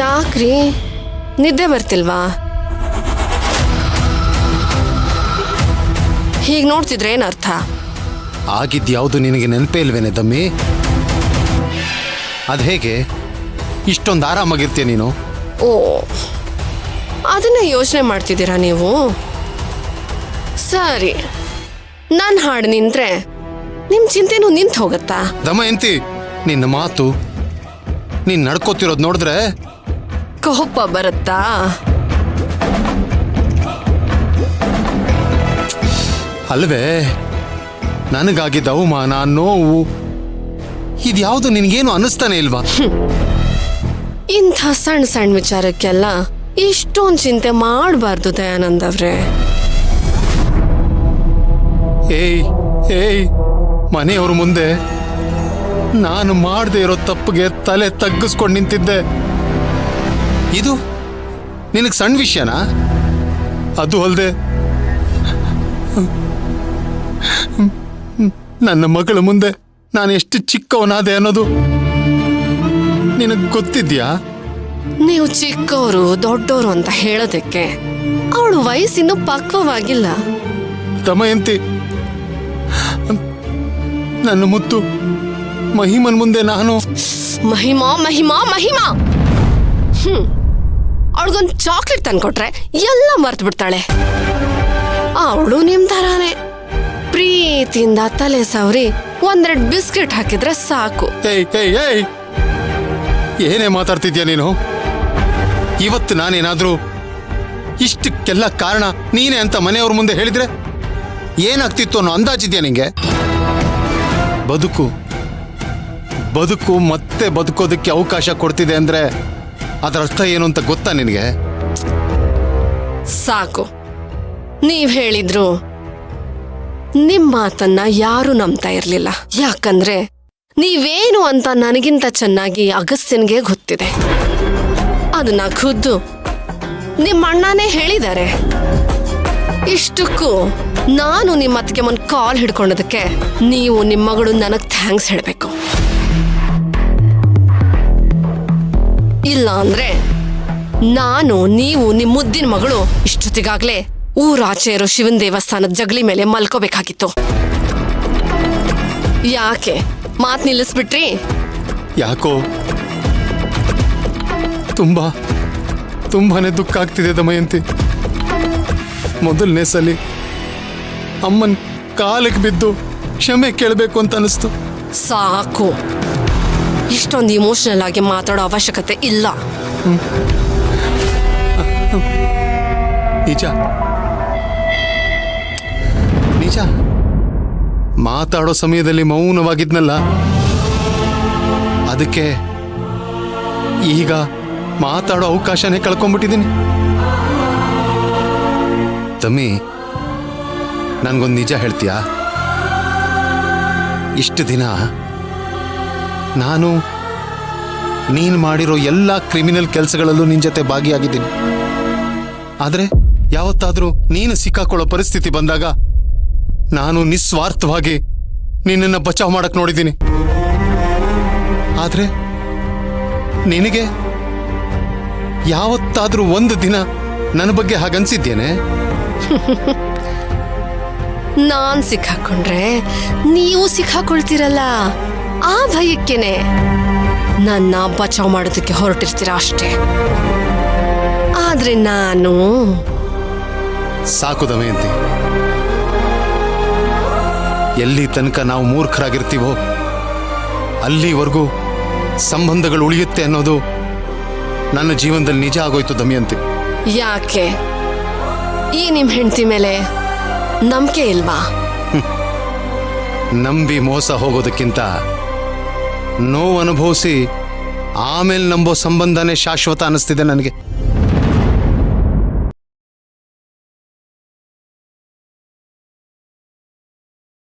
ಯಾಕ್ರಿ ನಿದ್ದೆ ಬರ್ತಿಲ್ವಾ? ಹೀಗೆ ನೋಡ್ತಿದ್ರೆ ಏನರ್ಥ? ಆಗಿದ್ಯಾವುದು ನಿನಗೆ ನೆನಪೇ ಇಲ್ವೇನೆ ದಮ್ಮಿ? ಅದು ಹೇಗೆ ಇಷ್ಟೊಂದು ಆರಾಮಾಗಿರ್ತೀಯ ನೀನು? ಓ, ಅದನ್ನ ಯೋಚನೆ ಮಾಡ್ತಿದ್ದೀರಾ ನೀವು? ಸರಿ, ನಾನು ಹಾಡು ನಿಂತ್ರೆ ನಿಮ್ಮ ಚಿಂತೆನೂ ನಿಂತು ಹೋಗತ್ತಾ? ದಮಯಂತಿ, ನಿನ್ನ ಮಾತು, ನೀನು ನಡ್ಕೋತಿರೋದು ನೋಡಿದ್ರೆ ಕೋಪ ಬರುತ್ತಾ? ಅಲ್ವೇ, ನನಗಾಗಿದ್ದ ಅವಮಾನ, ನೋವು ಇದ್ಯಾವುದು ನಿನಗೇನು ಅನ್ನಿಸ್ತಾನೆ ಇಲ್ವಾ? ಇಂಥ ಸಣ್ಣ ಸಣ್ಣ ವಿಚಾರಕ್ಕೆಲ್ಲ ಇಷ್ಟೊಂದು ಚಿಂತೆ ಮಾಡಬಾರ್ದು ದಯಾನಂದ್ ಅವ್ರೆ. ಏಯ್ ಮನೆಯವ್ರ ಮುಂದೆ ನಾನು ಮಾಡದೇ ಇರೋ ತಪ್ಪಿಗೆ ತಲೆ ತಗ್ಗಿಸ್ಕೊಂಡು ನಿಂತಿದ್ದೆ. ಇದು ನಿನಗೆ ಸಣ್ಣ ವಿಷಯನಾ? ಅದು ಅಲ್ಲದೆ ನನ್ನ ಮಗಳ ಮುಂದೆ ನಾನು ಎಷ್ಟು ಚಿಕ್ಕವನಾದೆ ಅನ್ನೋದು ನಿನಗೆ ಗೊತ್ತಿದ್ಯಾ? ನೀವು ಚಿಕ್ಕವರು ದೊಡ್ಡವರು ಅಂತ ಹೇಳೋದಕ್ಕೆ ಅವಳು ವಯಸ್ಸಿನ್ನೂ ಪಕ್ವವಾಗಿಲ್ಲ. ದಮಯಂತಿ, ನನ್ನ ಮುತ್ತು ಮಹಿಮನ್ ಮುಂದೆ ನಾನು ಮಹಿಮಾ ಮಹಿಮಾ ಮಹಿಮಾ ಅವಳಿಗೊಂದು ಚಾಕ್ಲೇಟ್ ತಂದ್ಕೊಟ್ರೆ ಎಲ್ಲ ಮರ್ತು ಬಿಡ್ತಾಳೆ. ಅವಳು ನಿಮ್ ತರಾನೇ ಪ್ರೀತಿಯಿಂದ ತಲೆ ಸವರಿ ಒಂದೆರಡು ಬಿಸ್ಕೆಟ್ ಹಾಕಿದ್ರೆ ಸಾಕು. ಏಯ್ ಏನೇ ಮಾತಾಡ್ತಿದ್ಯಾ ನೀನು? ಇವತ್ತು ನಾನೇನಾದ್ರೂ ಇಷ್ಟಕ್ಕೆಲ್ಲ ಕಾರಣ ನೀನೇ ಅಂತ ಮನೆಯವ್ರ ಮುಂದೆ ಹೇಳಿದ್ರೆ ಏನಾಗ್ತಿತ್ತು ಅನ್ನೋ ಅಂದಾಜಿದ್ಯಾ ನಿಂಗೆ? ಬದುಕು ಮತ್ತೆ ಬದುಕೋದಕ್ಕೆ ಅವಕಾಶ ಕೊಡ್ತಿದೆ ಅಂದ್ರೆ ಅದರ ಅರ್ಥ ಏನು ಅಂತ ಗೊತ್ತಾ ನಿನಗೆ? ಸಾಕು, ನೀವ್ ಹೇಳಿದ್ರು ನಿಮ್ ಮಾತನ್ನ ಯಾರು ನಂಬ್ತಾ ಇರ್ಲಿಲ್ಲ. ಯಾಕಂದ್ರೆ ನೀವೇನು ಅಂತ ನನಗಿಂತ ಚೆನ್ನಾಗಿ ಅಗಸ್ತ್ಯನ್ಗೆ ಗೊತ್ತಿದೆ. ಅದನ್ನ ಖುದ್ದು ನಿಮ್ಮ ಅಣ್ಣನೇ ಹೇಳಿದ್ದಾರೆ. ಇಷ್ಟಕ್ಕೂ ನಾನು ನಿಮ್ಮ ಅತ್ತಿಗೆ ಒಂದು ಕಾಲ್ ಹಿಡ್ಕೊಂಡದಕ್ಕೆ ನೀವು ನಿಮ್ಮ ಮಗಳು ನನಗ್ ಥ್ಯಾಂಕ್ಸ್ ಹೇಳ್ಬೇಕು. ಇಲ್ಲ ಅಂದ್ರೆ ನೀವು ನಿಮ್ಮ ಮುದ್ದಿನ ಮಗಳು ಇಷ್ಟೊತ್ತಿಗಾಗ್ಲೇ ಊರಾಚೆ ಇರೋ ಶಿವನ್ ದೇವಸ್ಥಾನದ ಜಗಲಿ ಮೇಲೆ ಮಲ್ಕೋಬೇಕಾಗಿತ್ತು. ಯಾಕೆ ಮಾತ್ ನಿಲ್ಲಿಸ್ಬಿಟ್ರಿ? ಯಾಕೋ ತುಂಬಾನೇ ದುಃಖ ಆಗ್ತಿದೆ ದಮಯಂತಿ. ಮೊದಲನೇ ಸಲ ಅಮ್ಮನ್ ಕಾಲಿಗೆ ಬಿದ್ದು ಕ್ಷಮೆ ಕೇಳಬೇಕು ಅಂತ ಅನಿಸ್ತು. ಸಾಕು, ಇಷ್ಟೊಂದು ಇಮೋಷನಲ್ ಆಗಿ ಮಾತಾಡೋ ಅವಶ್ಯಕತೆ ಇಲ್ಲ. ನಿಜ ಮಾತಾಡೋ ಸಮಯದಲ್ಲಿ ಮೌನವಾಗಿದ್ನಲ್ಲ, ಅದಕ್ಕೆ ಈಗ ಮಾತಾಡೋ ಅವಕಾಶನೇ ಕಳ್ಕೊಂಡ್ಬಿಟ್ಟಿದ್ದೀನಿ. ತಮ್ಮಿ, ನನ್ಗೊಂದು ನಿಜ ಹೇಳ್ತೀಯಾ? ಇಷ್ಟು ದಿನ ನಾನು ನೀನು ಮಾಡಿರೋ ಎಲ್ಲ ಕ್ರಿಮಿನಲ್ ಕೆಲಸಗಳಲ್ಲೂ ನಿನ್ನ ಜೊತೆ ಭಾಗಿಯಾಗಿದ್ದೀನಿ. ಆದರೆ ಯಾವತ್ತಾದರೂ ನೀನು ಸಿಕ್ಕಾಕೊಳ್ಳೋ ಪರಿಸ್ಥಿತಿ ಬಂದಾಗ ನಾನು ನಿಸ್ವಾರ್ಥವಾಗಿ ನಿನ್ನನ್ನು ಬಚಾವ್ ಮಾಡಕ್ ನೋಡಿದ್ದೀನಿ. ಆದ್ರೆ ನಿನಗೆ ಯಾವತ್ತಾದ್ರೂ ಒಂದು ದಿನ ನನ್ನ ಬಗ್ಗೆ ಹಾಗನ್ಸಿದ್ದೇನೆ? ನಾನ್ ಸಿಕ್ಕಾಕೊಂಡ್ರೆ ನೀವು ಸಿಕ್ಕಾಕೊಳ್ತೀರಲ್ಲ, ಆ ಭಯಕ್ಕೇನೆ ನನ್ನ ಬಚಾವ್ ಮಾಡೋದಕ್ಕೆ ಹೊರಟಿರ್ತೀರ ಅಷ್ಟೇ. ಆದ್ರೆ ನಾನು ಸಾಕು ದಮಯಂತಿ, ಎಲ್ಲಿ ತನಕ ನಾವು ಮೂರ್ಖರಾಗಿರ್ತೀವೋ ಅಲ್ಲಿವರೆಗೂ ಸಂಬಂಧಗಳು ಉಳಿಯುತ್ತೆ ಅನ್ನೋದು ನನ್ನ ಜೀವನದಲ್ಲಿ ನಿಜ ಆಗೋಯ್ತು ದಮಯಂತಿ. ಯಾಕೆ ಈ ನಿಮ್ ಹೆಂಡತಿ ಮೇಲೆ ನಂಬಿಕೆ ಇಲ್ವಾ? ನಂಬಿ ಮೋಸ ಹೋಗೋದಕ್ಕಿಂತ ನೋವು ಅನುಭವಿಸಿ ಆಮೇಲೆ ನಂಬೋ ಸಂಬಂಧನೇ ಶಾಶ್ವತ ಅನ್ನಿಸ್ತಿದೆ ನನಗೆ.